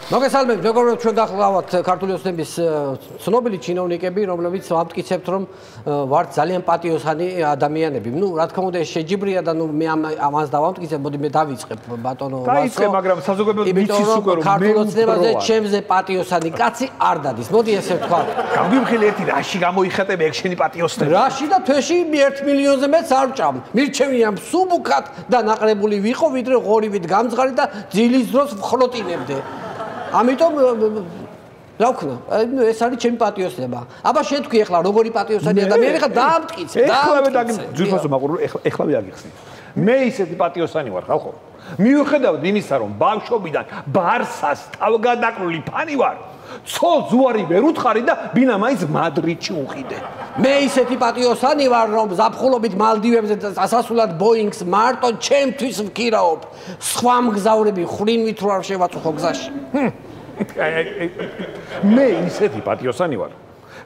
მოგესალმებით, მეგობრებო, ჩვენ გახლავთ ქართული ოცნების ცნობილი ჩინოვნიკები, რომლებიც ვამტკიცებთ, რომ ვართ ძალიან პატიოსანი ადამიანები. ნუ, რა თქმა უნდა, შეჯიბრია და ნუ მე ამას დავამტკიცებ, მოდი მე დავიწყებ ბატონო ვასო. დაიწყე, მაგრამ საზოგადოებრივ მიცის უკვე რომ ქართულ ოცნებაზე ჩემზე პატიოსანი კაცი არ დადის. მოდი ესე ვთქვა. გამგვიმხილი ერთი რაში გამოიხატებ ეგ შენი პატიოსნები. რაში და თვეში 1 მილიონზე მეც არ ვჭამ. მირჩევია მსუბუქად და ნაყრებული ვიყო, ვიდრე ღორივით გამძღარი და ძილის დროს ვხროტინებდე. ამიტომ რა ვქნა? ეს არის ჩემი პატიოსნება. აბა შენ თქვი ახლა როგორი პატიოსანი ადამიანი ხარ დაამტკიცე. ეხლავე ძვირფასო მაყურებელი, ეხლავე აგიხსნით. მე ისეთი პატიოსანი ვარ, ხალხო. მიუხედავად იმისა, რომ ბავშვობიდან ბარსას თავგადაკრული ფანი ვარ, ცოლ ზუარი ვერ უთხარი და ბინა მაინც მადრიდში უყიდე. მე ისეთი პატიოსანი ვარ, რომ ზაფხულობით მალდივებზე ასასვლელად ბოინგს მარტო ჩემთვის ვქირაობ. სხვა მგზავრები ხრინვით რო არ შევაწუხო გზაში. მე ისეთი პატიოსანი ვარ.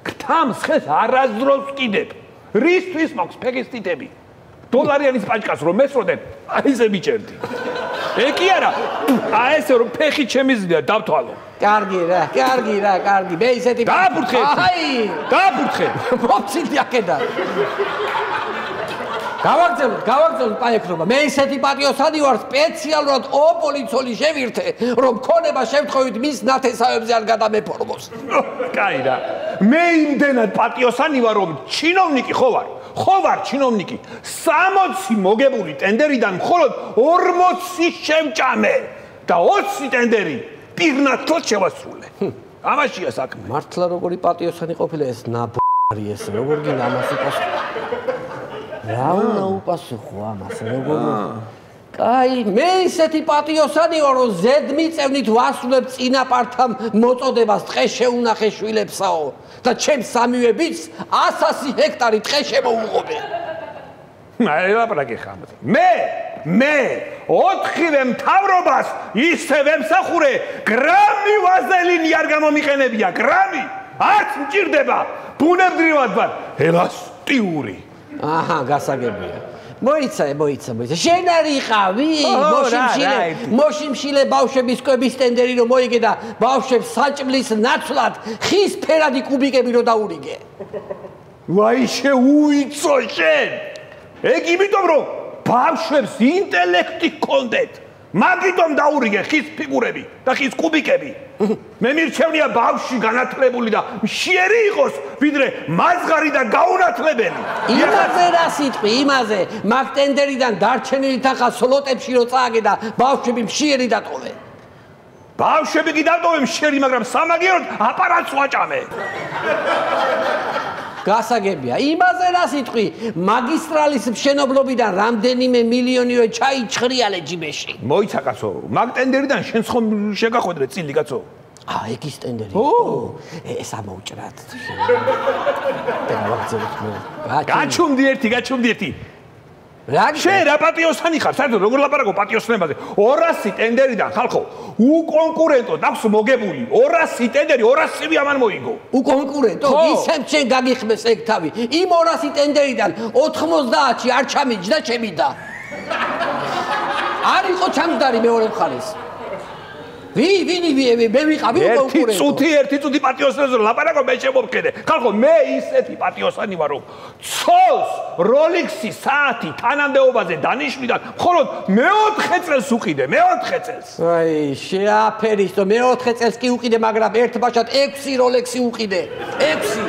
გთამს ხეს არასდროს ვკიდებ. რისთვის მაქვს ფეგისტიტები? დოლარიანის პაჭკას რომ მესროდენ, აი ესე მიჭერდი. კი არა, აი ესე რომ ფეხი ჩემიზდია დავთვალო. კარგი რა, კარგი. მე ისეთი დააფურთხე. აი, დააფურთხე. მოცინდი აქედან. გავაგზავნოთ პაექრობა. მე ისეთი პატიოსანი ვარ, სპეციალურად ოპოლიცოლი შევირთე, რომ ქონება შევთხოვით მის ნათესავებზე არ გადამეფორმოს. კაი რა. მე იმდენად პატიოსანი ვარ, რომ ჩინოვნიკი ხო ვარ ჩინოვნიკი. 60 მოგებული ტენდერიდან მხოლოდ 40 შევჭამე და 20 ტენდერი პირნათლად შევასრულე. ამაშია საქმე. მართლა როგორი პატიოსანი ყოფილა ეს ნაბარი ეს როგორ გინდა ამას უპასუხო. რა უნდა უპასუხო ამას როგორ? კაი, მე ისეთი პატიოსანი ვარ, რომ ზედმიწევნით ვასრულებ წინაპართან მოწოდებას ტყე შეუნახე შვილებსაო და ჩემს სამივე ბიჭს 100 ჰექტარი ტყე შემოუღობე. აი ლაპარაკი ხამზე. მე 4-ვე მთავრობას ისე ვემსახურე, გრამი ვაზელინი არ გამომიყენებია, გრამი. არც მჭირდება, ბუნებრივად ვარ ელასტიური. აჰა, გასაგებია. მოიცა. შენ არ იყავი? მოშიმშილე ბავშვების კვების ტენდერი რომ მოიგე და ბავშვებს საჭმლის ნაცვლად ხის ფერადი კუბიკები რო დაურიგე. ვაი შეუიცო შენ. ეგ იმიტომ რომ ბავშვებს ინტელექტი გქონდეთ. მაგიტომ დაურიგე ხის ფიგურები და ხის კუბიკები. მე მირჩევნია ბავშვი განათლებული და მშიერი იყოს, ვიდრე მაზღარი და გაუნათლებელი. იმაზე რა სიტყვი, იმაზე. მაგ ტენდერიდან დარჩენილი თანხა სლოტებში რო წააგე და ბავშვები მშიერი დატოვე. ბავშვები კი დატოვე მშიერი, მაგრამ სამაგიეროდ აპარატს ვაჭამე. გასაგებია. იმაზე რა სიტყვი, მაგისტრალის მშენებლობიდან რამდენიმე მილიონიო ჩაიჩხრიალე ჯიბეში. მოიცა კაცო, მაგ ტენდერიდან შენ ხომ შეგახვედრე წილი კაცო? ეგ ის ტენდერი. ეს ამოუჭრათ. გაჩუმდი ერთი. შენ რა პატიოსანი ხარ? საერთოდ როგორ ლაპარაკო პატიოსნებაზე? 200 ტენდერიდან ხალხო, უკონკურენტო აქვს მოგებული. 200 ტენდერი, 200-ვი ამან მოიგო. უკონკურენტო? ისევ შენ გაგიხმეს ეგ თავი. იმ 200 ტენდერიდან 90-ში არ ჩამიჯდა ჩემი და. არ იყო ჩამჯდარი მეორე მხარეს. ვინი მე ვიყავი უკონკურენტო. ერთი წუთი პატიოსნებზე ლაპარაკო მე შემოვხედე. ხალხო, მე ისეთი პატიოსანი ვარ, რომ ცოლს როლექსის საათი თანამდებობაზე დანიშნიდან მხოლოდ მე-4 წელს უყიდე, მე-4 წელს. აი, შეაფერისტო, მე-4 წელს კი უყიდე, მაგრამ ერთბაშად 6 როლექსი უყიდე. 6.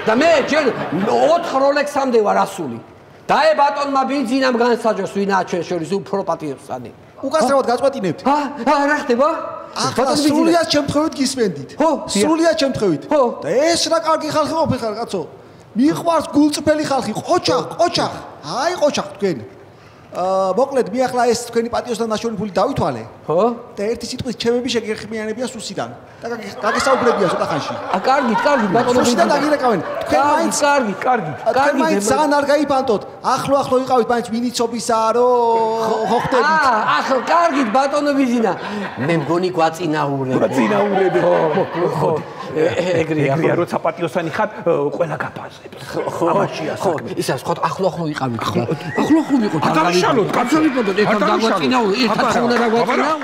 და მე ჯერ 4 როლექსამდე ვარ ასული. დაე ბატონმა ბენზინამ განსაჯოს ვინაა ჩვენ შორის უფრო პატიოსანი. უკასრავად გაწყვეტინებთ. რა ხდება? ახლა სრულიად შემთხვევით გისმენდით. სრულიად შემთხვევით. და ეს რა კარგი ხალხი ყოფილიყარ კაცო. მიყვარს გულწრფელი ხალხი, ყოჩახ. აი ყოჩახ თქვენ. მოკლედ მე ახლა ეს თქვენი პატიოსთან ნაშოვნი ფული დავითვალე. და ერთი სიტყვით ჩემები შეგეხმიანებია სუსიდან. და გაგესაუბრებია ცოტა ხანში. კარგით, ბატონო. სუსიდან დაგირეკავენ. თქვენ მაინც კარგით. თქვენ მაინც სან არ გაიფანტოთ. ახლო იყავით მაინც ვინიცობისაა რომ ხო ხდებით. კარგით ბატონო ბიზინა. მე მგონი გვაწინაურებ. ხო. ეგრეა როცა პატიოსანი ხარ ყველა გაფასებს ამაშია საქმე ისა სხვა ახლო ვიყავით ახლო ვიყოთ გადავიშალოთ გადავიშალოთ ერთად დაგვაწინაო ერთად უნდა დაგვაწინაო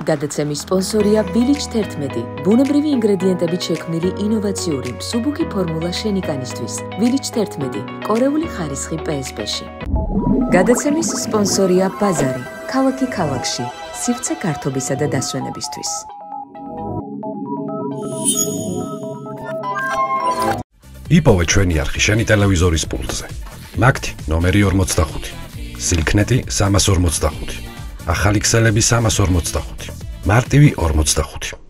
გადაცემის სპონსორია Village 11 ბუნებრივი ინგრედიენტებით შექმნილი ინოვაციური მსუბუქი ფორმულა შენიკანისთვის Village 11 კორეული ხარისხი PSP-ში გადაცემის სპონსორია ბაზარი ქალაქი ქალაქში სივრცე გართობისა და დასვენებისთვის იპოვე ჩვენი არხი შენი ტელევიზორის პულტზე მაგთი ნომერი 45 სილქნეტი 345 ახალი ქსელები 345 მარტივი 45